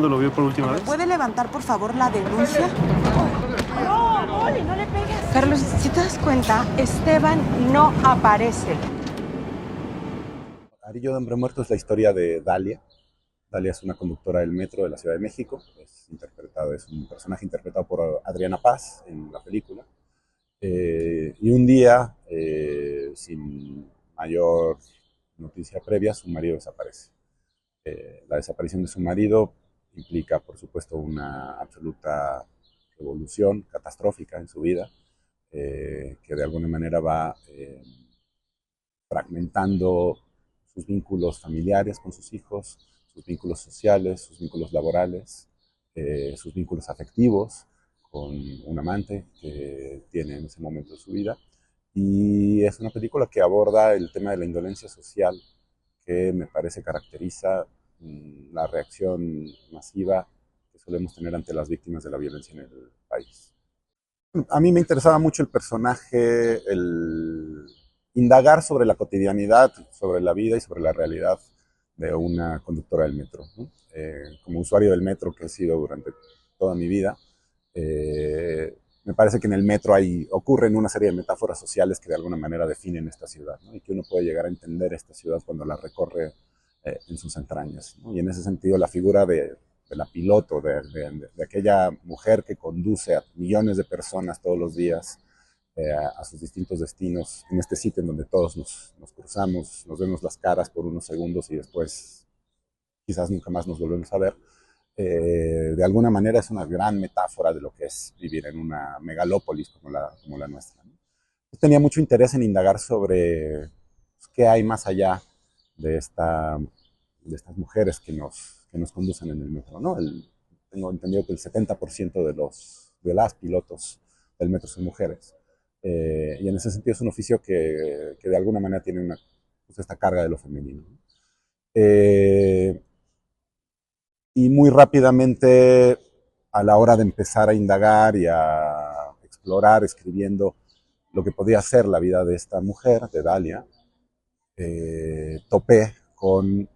cuándo lo vio por última vez? ¿Puede levantar, por favor, la denuncia? No, Oli, no le pegues. Carlos, si te das cuenta, Esteban no aparece. Arillo de Hombre Muerto es la historia de Dalia. Dalia es una conductora del metro de la Ciudad de México. Es un personaje interpretado por Adriana Paz en la película. Y un día, sin mayor noticia previa, su marido desaparece. La desaparición de su marido implica, por supuesto, una absoluta revolución catastrófica en su vida, que de alguna manera va fragmentando sus vínculos familiares con sus hijos, sus vínculos sociales, sus vínculos laborales, sus vínculos afectivos con un amante que tiene en ese momento de su vida. Y es una película que aborda el tema de la indolencia social, que me parece caracteriza la reacción masiva que solemos tener ante las víctimas de la violencia en el país. A mí me interesaba mucho el personaje, el indagar sobre la cotidianidad, sobre la vida y sobre la realidad de una conductora del metro, ¿no? Como usuario del metro que he sido durante toda mi vida, me parece que en el metro ocurren una serie de metáforas sociales que de alguna manera definen esta ciudad, ¿no? Y que uno puede llegar a entender esta ciudad cuando la recorre en sus entrañas, ¿no? Y en ese sentido la figura de la piloto, de aquella mujer que conduce a millones de personas todos los días a sus distintos destinos, en este sitio en donde todos nos cruzamos, nos vemos las caras por unos segundos y después quizás nunca más nos volvemos a ver. De alguna manera es una gran metáfora de lo que es vivir en una megalópolis como la nuestra, ¿no? Yo tenía mucho interés en indagar sobre pues, qué hay más allá de, de estas mujeres que nos conducen en el metro, ¿no? Tengo entendido que el 70% de las pilotos del metro son mujeres. Y en ese sentido es un oficio que de alguna manera tiene pues esta carga de lo femenino, ¿no? Y muy rápidamente, a la hora de empezar a indagar y a explorar, escribiendo lo que podía ser la vida de esta mujer, de Dalia, topé con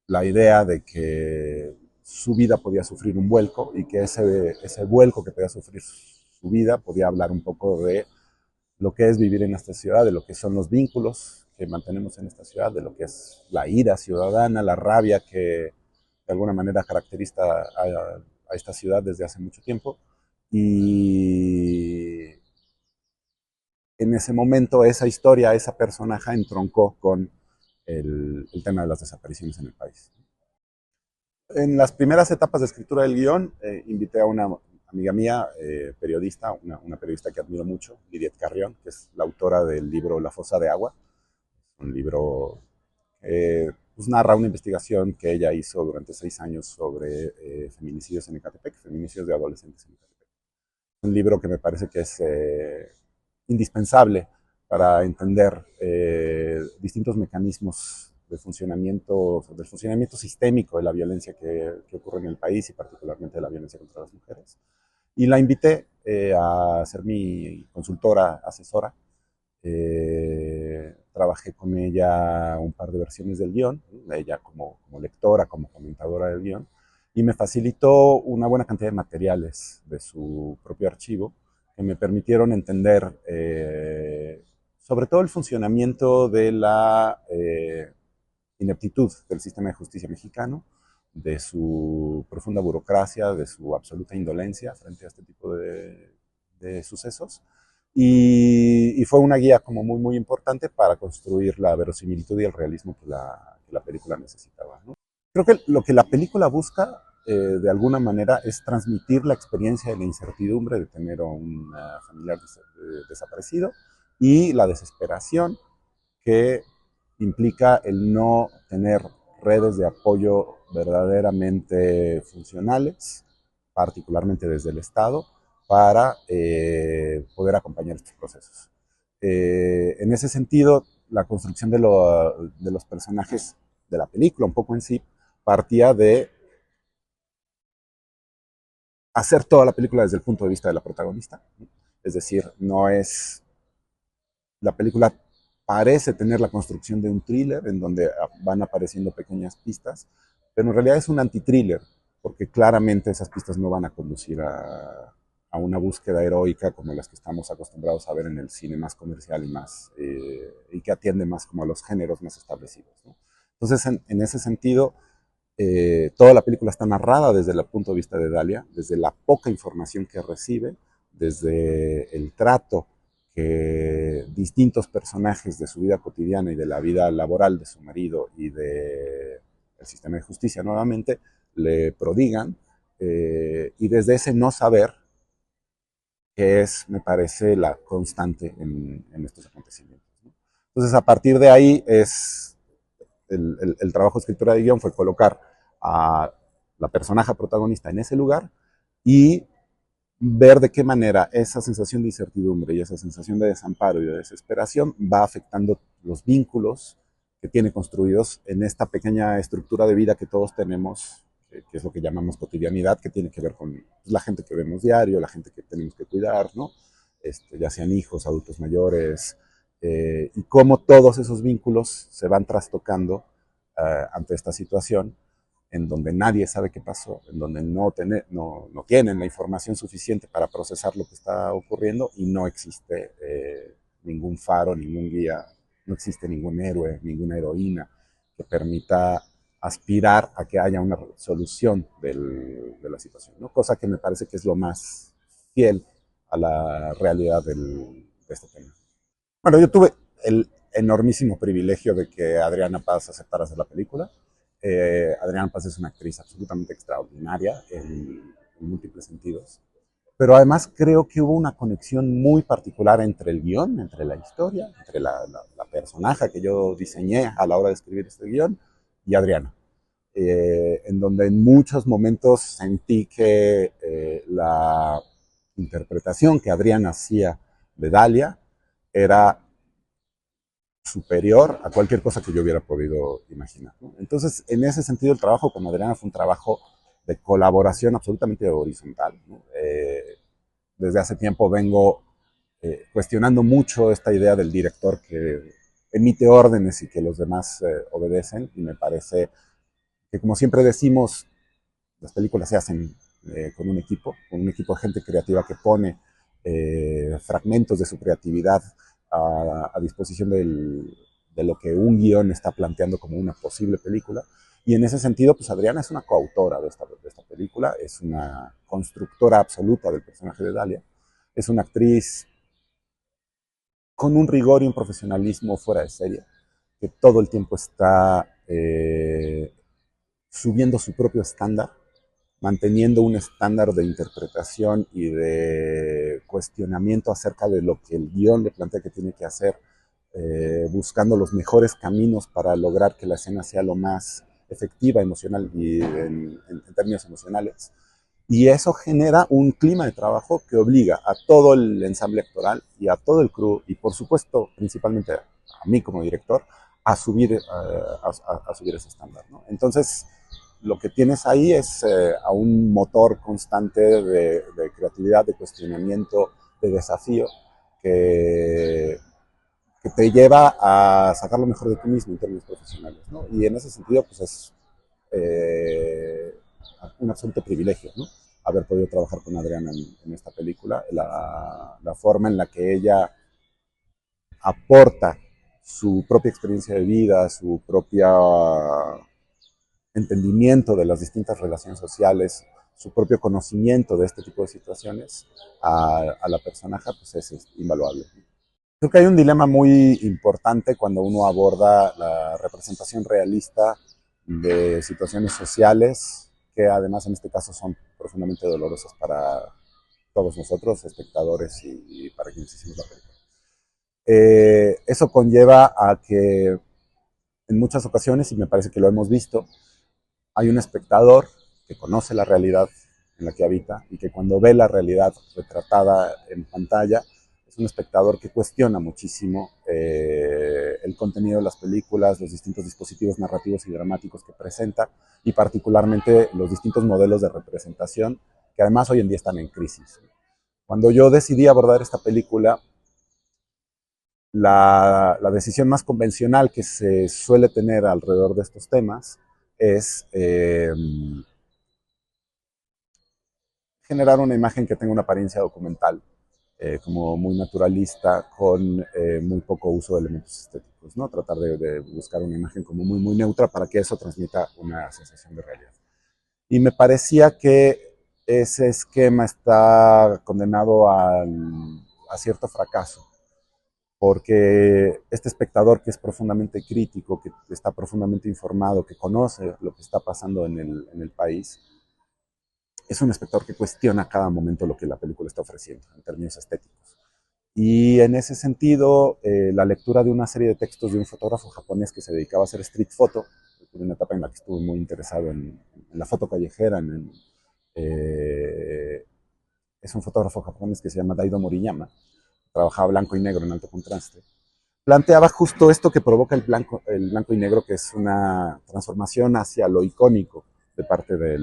la idea de que su vida podía sufrir un vuelco y que ese vuelco que podía sufrir su vida podía hablar un poco de lo que es vivir en esta ciudad, de lo que son los vínculos que mantenemos en esta ciudad, de lo que es la ira ciudadana, la rabia que de alguna manera caracteriza a esta ciudad desde hace mucho tiempo. Y en ese momento esa historia, esa personaje entroncó con el tema de las desapariciones en el país. En las primeras etapas de escritura del guión, invité a una amiga mía, periodista, una periodista que admiro mucho, Lidiet Carrión, que es la autora del libro La Fosa de Agua, un libro que pues, narra una investigación que ella hizo durante 6 años sobre feminicidios en Ecatepec, feminicidios de adolescentes en Ecatepec. Un libro que me parece que es indispensable para entender distintos mecanismos del funcionamiento sistémico de la violencia que ocurre en el país y particularmente de la violencia contra las mujeres. Y la invité a ser mi consultora, asesora. Trabajé con ella un par de versiones del guión, ella como lectora, como comentadora del guión, y me facilitó una buena cantidad de materiales de su propio archivo que me permitieron entender sobre todo el funcionamiento de la ineptitud del sistema de justicia mexicano, de su profunda burocracia, de su absoluta indolencia frente a este tipo de sucesos. Y fue una guía como muy, muy importante para construir la verosimilitud y el realismo que la película necesitaba, ¿no? Creo que lo que la película busca, de alguna manera, es transmitir la experiencia de la incertidumbre de tener a un familiar desaparecido y la desesperación que implica el no tener redes de apoyo verdaderamente funcionales, particularmente desde el Estado, para poder acompañar estos procesos. En ese sentido, la construcción de los personajes de la película, un poco en sí, partía de hacer toda la película desde el punto de vista de la protagonista. Es decir, no es... La película parece tener la construcción de un thriller en donde van apareciendo pequeñas pistas, pero en realidad es un anti-thriller, porque claramente esas pistas no van a conducir a una búsqueda heroica como las que estamos acostumbrados a ver en el cine más comercial y que atiende más como a los géneros más establecidos, ¿no? Entonces, en ese sentido, toda la película está narrada desde el punto de vista de Dalia, desde la poca información que recibe, desde el trato que distintos personajes de su vida cotidiana y de la vida laboral de su marido y del sistema de justicia nuevamente le prodigan, y desde ese no saber, que es, me parece, la constante en estos acontecimientos, ¿no? Entonces, a partir de ahí, el trabajo de escritura de guión fue colocar a la personaje protagonista en ese lugar y ver de qué manera esa sensación de incertidumbre y esa sensación de desamparo y de desesperación va afectando los vínculos que tiene construidos en esta pequeña estructura de vida que todos tenemos, que es lo que llamamos cotidianidad, que tiene que ver con la gente que vemos diario, la gente que tenemos que cuidar, ¿no? Ya sean hijos, adultos mayores, y cómo todos esos vínculos se van trastocando ante esta situación en donde nadie sabe qué pasó, en donde no tienen la información suficiente para procesar lo que está ocurriendo y no existe ningún faro, ningún guía, no existe ningún héroe, ninguna heroína que permita aspirar a que haya una solución de la situación, ¿no? Cosa que me parece que es lo más fiel a la realidad de este tema. Bueno, yo tuve el enormísimo privilegio de que Adriana Paz aceptara hacer la película. Adriana Paz es una actriz absolutamente extraordinaria en múltiples sentidos, pero además creo que hubo una conexión muy particular entre el guión, entre la historia, entre la personaje que yo diseñé a la hora de escribir este guión y Adriana, en donde en muchos momentos sentí que la interpretación que Adriana hacía de Dalia era superior a cualquier cosa que yo hubiera podido imaginar, ¿no? Entonces, en ese sentido, el trabajo con Adriana fue un trabajo de colaboración absolutamente horizontal, ¿no? Desde hace tiempo vengo cuestionando mucho esta idea del director que emite órdenes y que los demás obedecen, y me parece que, como siempre decimos, las películas se hacen con un equipo de gente creativa que pone fragmentos de su creatividad a disposición de lo que un guión está planteando como una posible película. Y en ese sentido, pues Adriana es una coautora de esta película, es una constructora absoluta del personaje de Dalia, es una actriz con un rigor y un profesionalismo fuera de serie, que todo el tiempo está subiendo su propio estándar, manteniendo un estándar de interpretación y de cuestionamiento acerca de lo que el guión le plantea que tiene que hacer, buscando los mejores caminos para lograr que la escena sea lo más efectiva emocional y en términos emocionales. Y eso genera un clima de trabajo que obliga a todo el ensamble actoral y a todo el crew, y por supuesto, principalmente a mí como director, a subir, a subir ese estándar, ¿no? Entonces, lo que tienes ahí es a un motor constante de creatividad, de cuestionamiento, de desafío, que, que te lleva a sacar lo mejor de ti mismo en términos profesionales, ¿no? Y en ese sentido, pues es un absoluto privilegio, ¿no? Haber podido trabajar con Adriana en esta película, la forma en la que ella aporta su propia experiencia de vida, su propia entendimiento de las distintas relaciones sociales, su propio conocimiento de este tipo de situaciones a la personaje, pues es invaluable. Creo que hay un dilema muy importante cuando uno aborda la representación realista de situaciones sociales, que además en este caso son profundamente dolorosas para todos nosotros, espectadores y para quienes hicimos la película. Eso conlleva a que en muchas ocasiones, y me parece que lo hemos visto, hay un espectador que conoce la realidad en la que habita y que cuando ve la realidad retratada en pantalla, es un espectador que cuestiona muchísimo el contenido de las películas, los distintos dispositivos narrativos y dramáticos que presenta, y particularmente los distintos modelos de representación que además hoy en día están en crisis. Cuando yo decidí abordar esta película, la decisión más convencional que se suele tener alrededor de estos temas es generar una imagen que tenga una apariencia documental, como muy naturalista, con muy poco uso de elementos estéticos, ¿no? Tratar de buscar una imagen como muy neutra para que eso transmita una sensación de realidad. Y me parecía que ese esquema está condenado a cierto fracaso, porque este espectador que es profundamente crítico, que está profundamente informado, que conoce lo que está pasando en el país, es un espectador que cuestiona a cada momento lo que la película está ofreciendo en términos estéticos. Y en ese sentido, la lectura de una serie de textos de un fotógrafo japonés que se dedicaba a hacer street photo, tuve una etapa en la que estuve muy interesado en la foto callejera, es un fotógrafo japonés que se llama Daido Moriyama, trabajaba blanco y negro en alto contraste, planteaba justo esto que provoca el blanco y negro, que es una transformación hacia lo icónico de parte de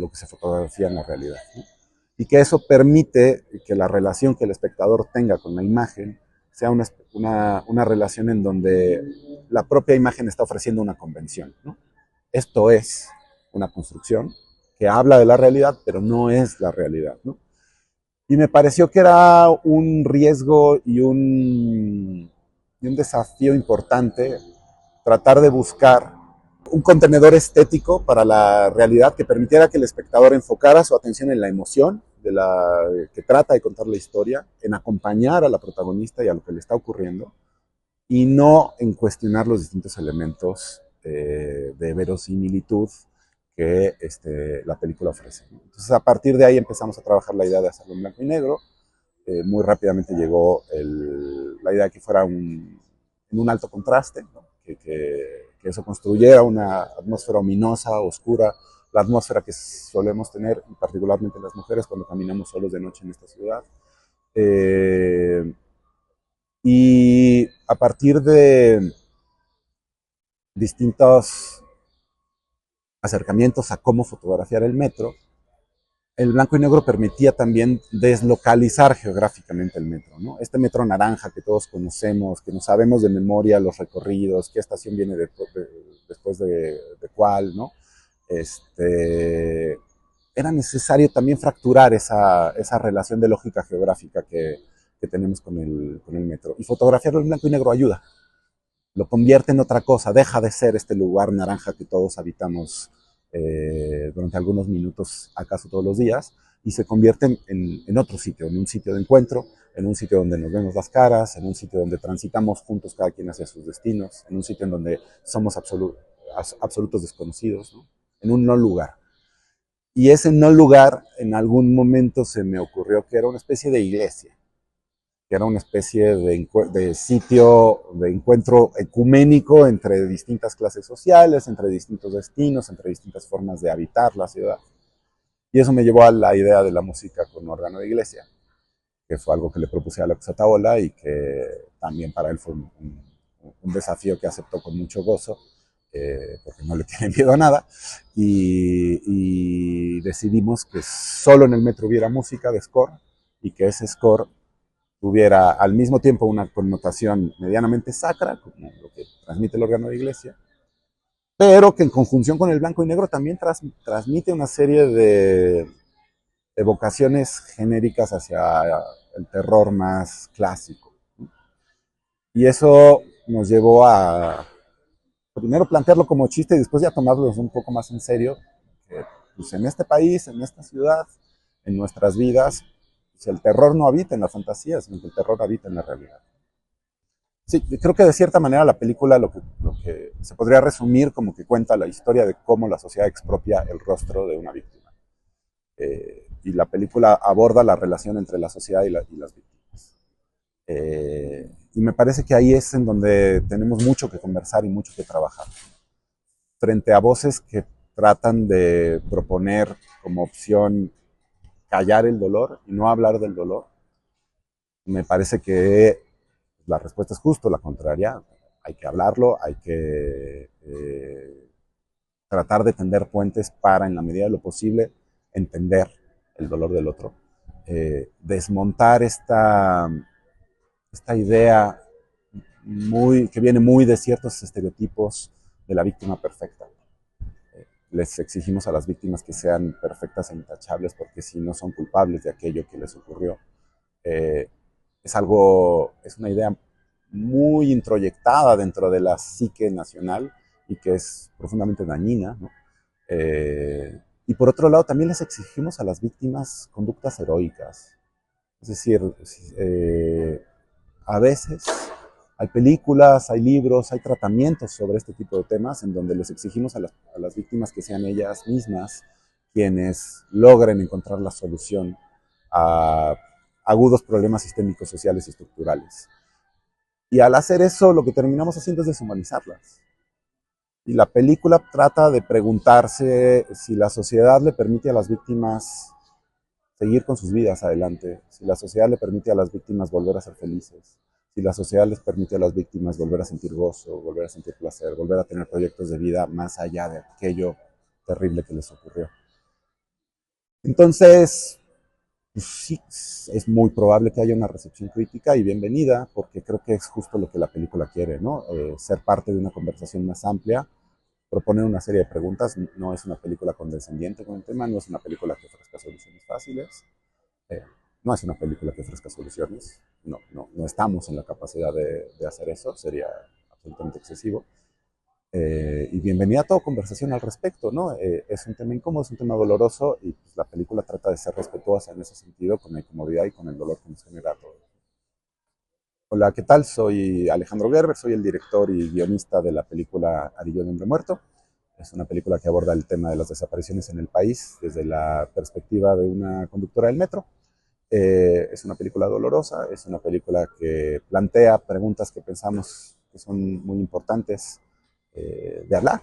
lo que se fotografía en la realidad, ¿no? Y que eso permite que la relación que el espectador tenga con la imagen sea una relación en donde la propia imagen está ofreciendo una convención, ¿no? Esto es una construcción que habla de la realidad, pero no es la realidad, ¿no? Y me pareció que era un riesgo y un desafío importante tratar de buscar un contenedor estético para la realidad que permitiera que el espectador enfocara su atención en la emoción que trata de contar la historia, en acompañar a la protagonista y a lo que le está ocurriendo, y no en cuestionar los distintos elementos de verosimilitud que la película ofrece. Entonces, a partir de ahí empezamos a trabajar la idea de hacerlo en blanco y negro. Muy rápidamente llegó la idea de que fuera en un alto contraste, ¿no? Que eso construyera una atmósfera ominosa, oscura, la atmósfera que solemos tener, particularmente las mujeres, cuando caminamos solos de noche en esta ciudad. Y a partir de distintos acercamientos a cómo fotografiar el metro, el blanco y negro permitía también deslocalizar geográficamente el metro, ¿no? Este metro naranja que todos conocemos, que no sabemos de memoria los recorridos, qué estación viene después de cuál, ¿no? Era necesario también fracturar esa relación de lógica geográfica que tenemos con el metro. Y fotografiarlo en blanco y negro ayuda. Lo convierte en otra cosa, deja de ser este lugar naranja que todos habitamos durante algunos minutos, acaso todos los días, y se convierte en otro sitio, en un sitio de encuentro, en un sitio donde nos vemos las caras, en un sitio donde transitamos juntos cada quien hacia sus destinos, en un sitio en donde somos absolutos desconocidos, ¿no? En un no lugar. Y ese no lugar, en algún momento se me ocurrió que era una especie de iglesia, que era una especie de sitio de encuentro ecuménico entre distintas clases sociales, entre distintos destinos, entre distintas formas de habitar la ciudad. Y eso me llevó a la idea de la música con órgano de iglesia, que fue algo que le propuse a Alex Otaola y que también para él fue un desafío que aceptó con mucho gozo, porque no le tiene miedo a nada, y decidimos que solo en el metro hubiera música de score y que ese score tuviera al mismo tiempo una connotación medianamente sacra, como lo que transmite el órgano de iglesia, pero que en conjunción con el blanco y negro también transmite una serie de evocaciones genéricas hacia el terror más clásico. Y eso nos llevó a primero plantearlo como chiste y después ya tomarlo un poco más en serio, que pues en este país, en esta ciudad, en nuestras vidas, pues el terror no habita en la fantasía, sino que el terror habita en la realidad. Sí, creo que de cierta manera la película lo que se podría resumir como que cuenta la historia de cómo la sociedad expropia el rostro de una víctima. Y la película aborda la relación entre la sociedad y las víctimas. Y me parece que ahí es en donde tenemos mucho que conversar y mucho que trabajar. Frente a voces que tratan de proponer como opción callar el dolor y no hablar del dolor, me parece que la respuesta es justo la contraria. Hay que hablarlo, hay que tratar de tender puentes para, en la medida de lo posible, entender el dolor del otro. Desmontar esta idea que viene muy de ciertos estereotipos de la víctima perfecta. les exigimos a las víctimas que sean perfectas e intachables, porque si no son culpables de aquello que les ocurrió, eh, es una idea muy introyectada dentro de la psique nacional y que es profundamente dañina, ¿no? Y por otro lado, también les exigimos a las víctimas conductas heroicas. Es decir, a veces hay películas, hay libros, hay tratamientos sobre este tipo de temas en donde les exigimos a las víctimas que sean ellas mismas quienes logren encontrar la solución a agudos problemas sistémicos, sociales y estructurales. Y al hacer eso, lo que terminamos haciendo es deshumanizarlas. Y la película trata de preguntarse si la sociedad le permite a las víctimas seguir con sus vidas adelante, si la sociedad le permite a las víctimas volver a ser felices, si la sociedad les permite a las víctimas volver a sentir gozo, volver a sentir placer, volver a tener proyectos de vida más allá de aquello terrible que les ocurrió. Entonces, pues sí, es muy probable que haya una recepción crítica y bienvenida, porque creo que es justo lo que la película quiere, ¿no? Ser parte de una conversación más amplia, proponer una serie de preguntas. No es una película condescendiente con el tema, no es una película que ofrezca soluciones fáciles, eh, no es una película que ofrezca soluciones, no estamos en la capacidad de hacer eso, sería absolutamente excesivo. Y bienvenida a toda conversación al respecto, ¿no? Es un tema incómodo, es un tema doloroso y pues, la película trata de ser respetuosa en ese sentido, con la incomodidad y con el dolor que nos genera a todos. Hola, ¿qué tal? Soy Alejandro Gerber, soy el director y guionista de la película Arillo de Hombre Muerto. Es una película que aborda el tema de las desapariciones en el país desde la perspectiva de una conductora del metro. Es una película dolorosa, es una película que plantea preguntas que pensamos que son muy importantes de hablar.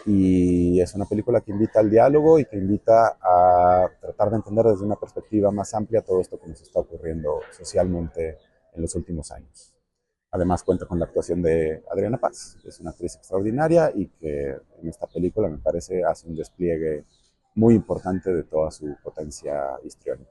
Y es una película que invita al diálogo y que invita a tratar de entender desde una perspectiva más amplia todo esto que nos está ocurriendo socialmente en los últimos años. Además cuenta con la actuación de Adriana Paz, que es una actriz extraordinaria y que en esta película me parece hace un despliegue muy importante de toda su potencia histriónica.